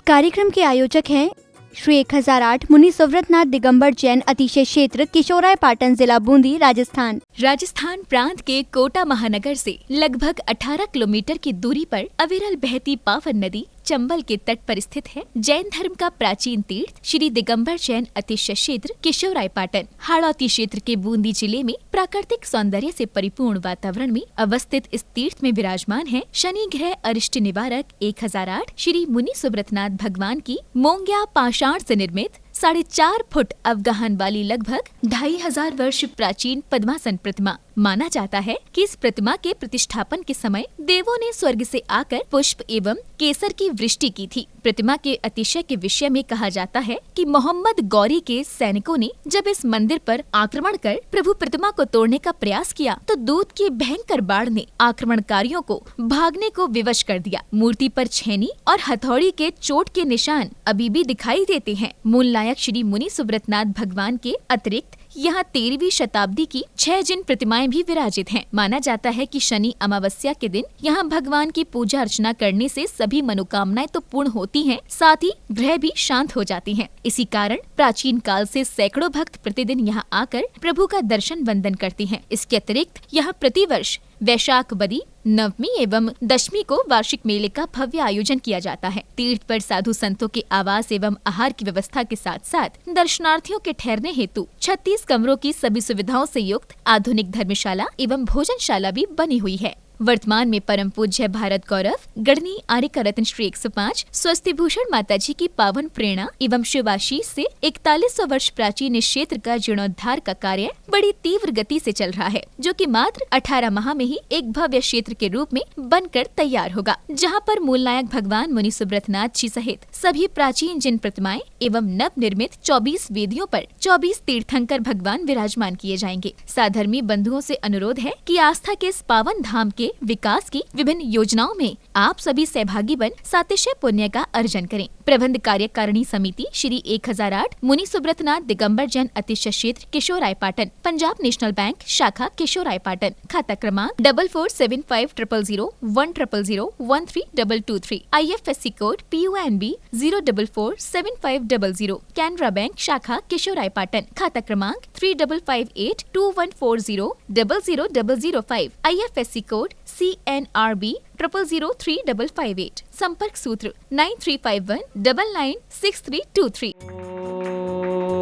कार्यक्रम के आयोजक हैं श्री 1008 मुनि सुव्रतनाथ दिगंबर जैन अतिशय क्षेत्र किशोराय पाटन जिला बूंदी राजस्थान। राजस्थान प्रांत के कोटा महानगर से लगभग 18 किलोमीटर की दूरी पर अविरल बहती पावन नदी चंबल के तट पर स्थित है। जैन धर्म का प्राचीन तीर्थ श्री दिगंबर जैन अतिशय क्षेत्र किशोराय पाटन हाड़ौती क्षेत्र के बूंदी जिले में प्राकृतिक सौंदर्य से परिपूर्ण वातावरण में अवस्थित इस तीर्थ में विराजमान है शनि ग्रह अरिष्ट निवारक 1008 श्री मुनि सुव्रतनाथ भगवान की मोंग्या पाषाण से निर्मित 4.5 फुट अवगाहन वाली लगभग 2500 वर्ष प्राचीन पद्मासन प्रतिमा। माना जाता है कि इस प्रतिमा के प्रतिष्ठापन के समय देवों ने स्वर्ग से आकर पुष्प एवं केसर की वृष्टि की थी। प्रतिमा के अतिशय के विषय में कहा जाता है कि मोहम्मद गौरी के सैनिकों ने जब इस मंदिर पर आक्रमण कर प्रभु प्रतिमा को तोड़ने का प्रयास किया तो दूत की भयंकर बाढ़ ने आक्रमणकारियों को भागने को विवश कर दिया। मूर्ति पर छेनी और हथौड़ी के चोट के निशान अभी भी दिखाई देते हैं। मूल नायक श्री मुनि सुव्रतनाथ भगवान के अतिरिक्त यहाँ 13वीं शताब्दी की 6 जिन प्रतिमाएं भी विराजित हैं। माना जाता है कि शनि अमावस्या के दिन यहाँ भगवान की पूजा अर्चना करने से सभी मनोकामनाएं तो पूर्ण होती हैं, साथ ही ग्रह भी शांत हो जाती हैं। इसी कारण प्राचीन काल से सैकड़ों भक्त प्रतिदिन यहाँ आकर प्रभु का दर्शन वंदन करते हैं। इसके अतिरिक्त यहाँ प्रतिवर्ष वैशाख बदी नवमी एवं दशमी को वार्षिक मेले का भव्य आयोजन किया जाता है। तीर्थ पर साधु संतों के आवास एवं आहार की व्यवस्था के साथ साथ दर्शनार्थियों के ठहरने हेतु 36 कमरों की सभी सुविधाओं से युक्त आधुनिक धर्मशाला एवं भोजनशाला भी बनी हुई है। वर्तमान में परम पूज्य भारत गौरव गढ़नी आर्य रत्न श्री 105 स्वस्ति भूषण माता जी की पावन प्रेरणा एवं शिवाशीष से 4100 वर्ष प्राचीन इस क्षेत्र का जीर्णोद्धार का कार्य बड़ी तीव्र गति से चल रहा है, जो कि मात्र 18 माह में ही एक भव्य क्षेत्र के रूप में बनकर तैयार होगा, जहां पर मूल नायक भगवान मुनि सुव्रतनाथ जी सहित सभी प्राचीन जिन प्रतिमाएं एवं नव निर्मित 24 वेदियों पर 24 तीर्थंकर भगवान विराजमान किए जाएंगे। साधर्मी बंधुओं से अनुरोध है कि आस्था के इस पावन धाम के विकास की विभिन्न योजनाओं में आप सभी सहभागी बन सातिशय पुण्य का अर्जन करें। प्रबंध कार्यकारिणी समिति श्री 1008 मुनि सुव्रतनाथ दिगंबर जैन अतिशय क्षेत्र किशोराय पाटन, पंजाब नेशनल बैंक शाखा किशोराय पाटन, खाता क्रमांक 4475001000132223, IFSC code PUNB 0447500, Canara bank शाखा किशोराय पाटन, खाता क्रमांक 358214000005, IFSC कोड CNRB 000358, संपर्क सूत्र 9351996323।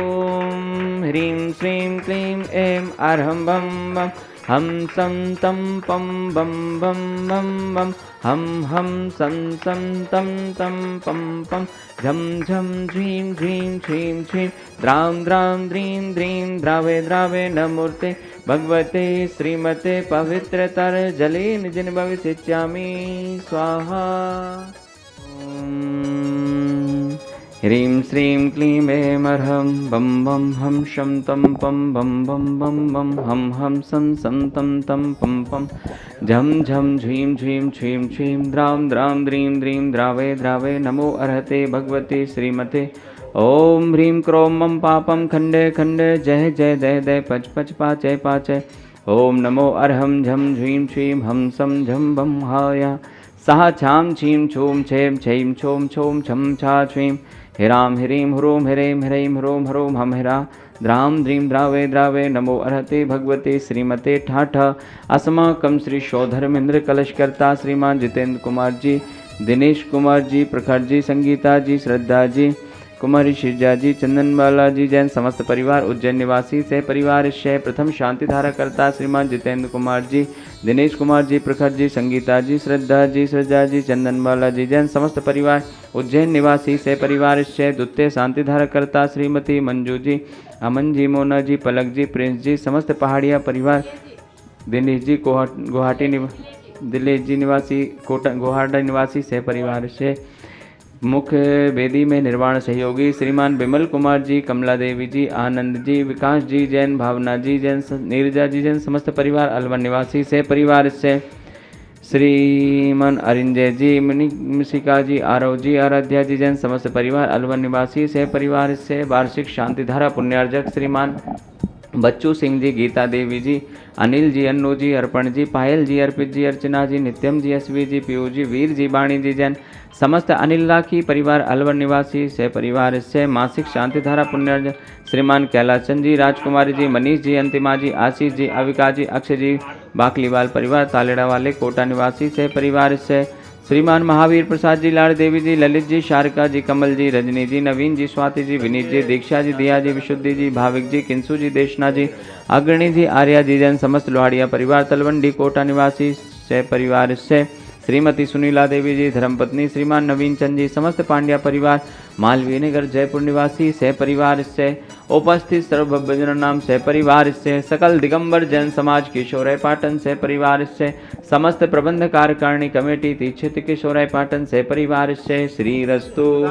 ओम ह्रीं श्रीं क्लीं ऐं अर्हं बम बम हम सं तं पं बम बम बम बम हम सं सं तं तं पं पं झं झं झ्रीं झ्रीं श्रीं श्रीं द्रां द्रां द्रीं द्रीं द्रावे द्रावे नमूर्ते भगवते श्रीमते पवित्रतर जले निजन भविष्यामि स्वाहा। ह्रीं श्रीं क्लीं ऐं अर्हं बम बम हम शं तं पं बम बम बम बम हम सं सं तं तं पं पं झं झं झ्रीं झ्रीं श्रीं श्रीं द्रां द्रां द्रीं द्रीं द्रावे द्रावे नमो अर्हते भगवते श्रीमते। ओम ह्रीं क्रों मम पापं खंडे खंडे जय जय दय दय पच पच पाचय पाचय। ओम नमो अर्हं झं झ्रीं श्रीं हम सं झं बम हाया सह छां छीं छूं छें छैं छों छों छं छा छ्वीं हिरां ह्रीं ह्रूं ह्रीं ह्रीं ह्रूं ह्रूं हम हिरा द्रां द्रीं द्रावे द्रावे नमो अर्हते भगवते श्रीमते ठाठ। अस्माकं श्री शोधर्मेंद्र कलशकर्ता श्रीमान जितेंद्र कुमार जी, दिनेश कुमार जी, प्रखर जी, संगीता जी, श्रद्धा जी, कुमारी शिरजा जी, चंदन बाला जी जैन समस्त परिवार, उज्जैन निवासी से परिवार शय प्रथम शांति धारा करता श्रीमान जितेंद्र कुमार जी, दिनेश कुमार जी, प्रखर जी, संगीता जी, श्रद्धा जी, चंदन बाला जी जैन समस्त परिवार, उज्जैन निवासी से परिवार शय द्वितीय शांति धारा करता श्रीमती मंजू जी, अमन जी, मोना जी, पलक जी, प्रिंस जी, समस्त पहाड़िया परिवार, दिनेश जी गुवाहाटी दिल्ली जी निवासी गुवाहाटी निवासी से परिवार से मुख्य वेदी में निर्वाण सहयोगी श्रीमान विमल कुमार जी, कमला देवी जी, आनंद जी, विकास जी जैन, भावना जी जैन, नीरजा जी जैन समस्त परिवार, अलवर निवासी से परिवार से श्रीमान अरिंजय जी, मिशिका जी, आरव जी, आराध्या जी जैन समस्त परिवार, अलवर निवासी से परिवार से वार्षिक शांतिधारा पुण्यार्जक श्रीमान बच्चू सिंह जी, गीता देवी जी, अनिल जी, अन्नू जी, अर्पण जी, पायल जी, अर्पित जी, अर्चना जी, नित्यम जी, एसवी जी, पीयू जी, वीर जी, बाणी जी जैन, समस्त अनिल राखी परिवार, अलवर निवासी से परिवार से मासिक शांतिधारा पुण्यर्जन, श्रीमान कैलाश चंद जी, राजकुमारी जी, मनीष जी, अंतिमा जी, आशीष जी, अविका जी, अक्षय जी, बाकलीवाल परिवार, तालेड़ा वाले कोटा निवासी से परिवार से श्रीमान महावीर प्रसाद जी, लाड़ देवी जी, ललित जी, शारिका जी, कमल जी, रजनी जी, नवीन जी, स्वाति जी, विनीत जी, दीक्षा जी, दिया जी, विशुद्धि जी, भाविक जी, किंसु जी, देशना जी, अग्रणी जी, आर्या जी जैन, समस्त लोहाड़िया परिवार, तलवंडी कोटा निवासी से परिवार से श्रीमती सुनीला देवी जी, धर्मपत्नी श्रीमान नवीन चंद जी, समस्त पांड्या परिवार, मालवीय नगर जयपुर निवासी से परिवार से उपस्थित सर्वभजन नाम से परिवार से सकल दिगंबर जैन समाज किशोराय पाटन से परिवार से समस्त प्रबंध कार्यकारिणी कमेटी तीक्षित किशोराय पाटन से परिवार से श्री रस्तु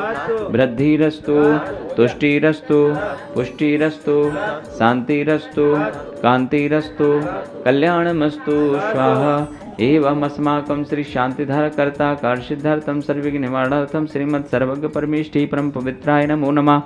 वृद्धिरस्तु तुष्टिरस्तु पुष्टिरस्तु शांतिरस्तु कांतिरस्तु कल्याणमस्तु स्वाहा एवं अस्माकं श्री शांतिधार कर्ता कार्सिद्धार्थम सर्वविघ्न निवारणार्थम श्रीमद् सर्वज्ञ परमेष्ठी परम पवित्राय नमो नमः।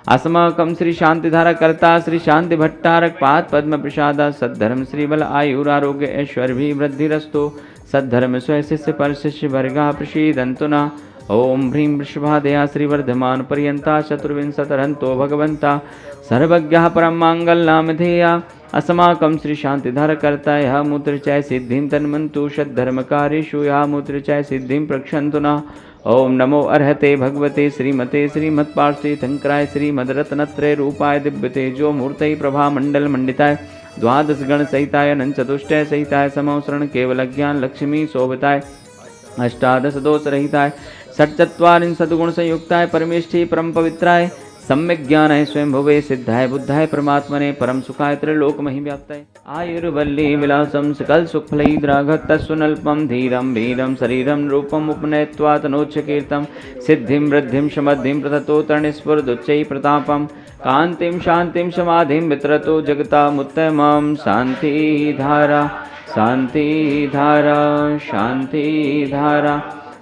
अस्माकं श्री शांतिधारा कर्ता श्री शांति भट्टारक पाद पद्म प्रसादा सद्धर्म श्री बल आयुरारोग्य ऐश्वर्य वृद्धिरस्तु सद्धर्म स्वय शिष्य पर शिष्य वर्गा प्रसीदन्तु न। ओम ह्रीं वृषभादया श्रीवर्धमान पर्यंता चतुर्विंशतिरन्तो भगवन्ता सर्वज्ञः परं माङ्गल्यनामधेया अस्माकं श्री शांतिधार कर्ता यः मूत्रचय सिद्धिं तन्मन्तु षद्धर्मकारेषु यः मूत्रचय सिद्धिं प्रक्षन्तु न। ओम नमो अर्हते भगवते श्रीमते श्रीमत्पार्श्वेतंकराय श्रीमद्रत्नत्रय रूपाय दिव्य तेजो मूर्तये प्रभा मंडल मंडिताय द्वादश गण सहिताय अनंत चतुष्टय सहिताय समवसरण केवल ज्ञान लक्ष्मी शोभताय अष्टादश दोष रहिताय षट्चत्वारिंशत् गुण संयुक्ताय परमेष्ठी परम पवित्राय सम्यक ज्ञान है स्वयं भुवे सिद्धाय बुद्धाय परमात्मने परम सुखाय त्रिलोक महि व्याप्ताय आयुर्वल्ली विलासम सकल सुख फलैद्राघत तस्वनल्पम धीरम वीरम शरीरम रूपम उपनयत्वा तनोच्च कीर्तम सिद्धिं वृद्धिं समद्धिं प्रततो तरणिस्फुरदुच्चै प्रतापम कांतिं शांतिं समाधिं वितरतो जगतामुत्तमं शांतिधारा शांतिधारा शांतिधारा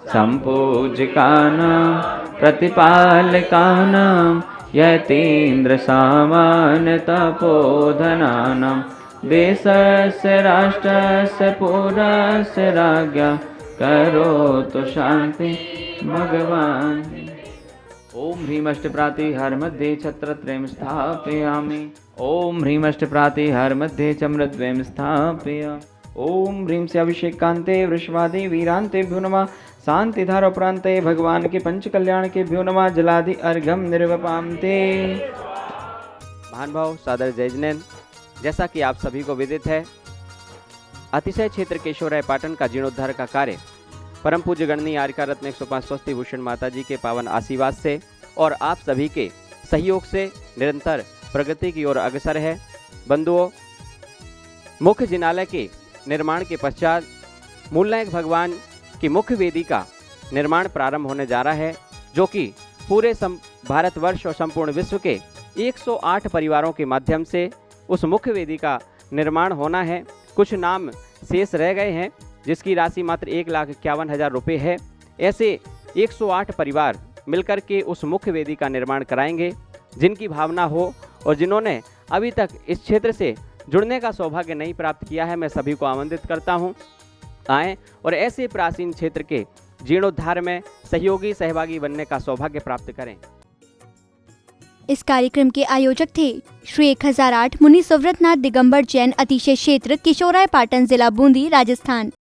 संपूज्यकानां प्रतिपालकानां यतीन्द्र सामान्य तपोधनानां देशस्य राष्ट्रस्य पुरस्य राज्ञा करोतु शांति भगवान्। ओम ह्रीं अष्टप्रातिहार मध्ये छत्रत्रयं स्थापयामि। ओम ह्रीं अष्टप्रातिहार मध्ये चम्रद्वयं स्थापयामि। ओम ह्रीं से अभिषेकान्ते वृषभादि वीरान्तेभ्यो नमः। शांतिधारा प्रांते भगवान के पंच कल्याण के भ्यो नमः। जलादि अर्घम निर्वपामते। महानुभाव सादर जय जिनेन्द्र। जैसा कि आप सभी को विदित है, अतिशय क्षेत्र केशवराय पाटन का जीर्णोद्धार का कार्य परम पूज्य गणनीय आर्यका रत्न 105 स्वस्ति भूषण माता जी के पावन आशीर्वाद से और आप सभी के सहयोग से निरंतर प्रगति की ओर अग्रसर है। बंधुओं, मुख्य जिनालय के निर्माण के पश्चात मूलनायक भगवान की मुख्य वेदी का निर्माण प्रारंभ होने जा रहा है, जो कि पूरे भारतवर्ष और संपूर्ण विश्व के 108 परिवारों के माध्यम से उस मुख्य वेदी का निर्माण होना है। कुछ नाम शेष रह गए हैं, जिसकी राशि मात्र 1,51,000 रुपये है। ऐसे 108 परिवार मिलकर के उस मुख्य वेदी का निर्माण कराएंगे। जिनकी भावना हो और जिन्होंने अभी तक इस क्षेत्र से जुड़ने का सौभाग्य नहीं प्राप्त किया है, मैं सभी को आमंत्रित करता हूं, आएँ और ऐसे प्राचीन क्षेत्र के जीर्णोद्धार में सहभागी बनने का सौभाग्य प्राप्त करें। इस कार्यक्रम के आयोजक थे श्री 1008 मुनि सुव्रतनाथ दिगंबर जैन अतिशय क्षेत्र किशोराय पाटन जिला बूंदी राजस्थान।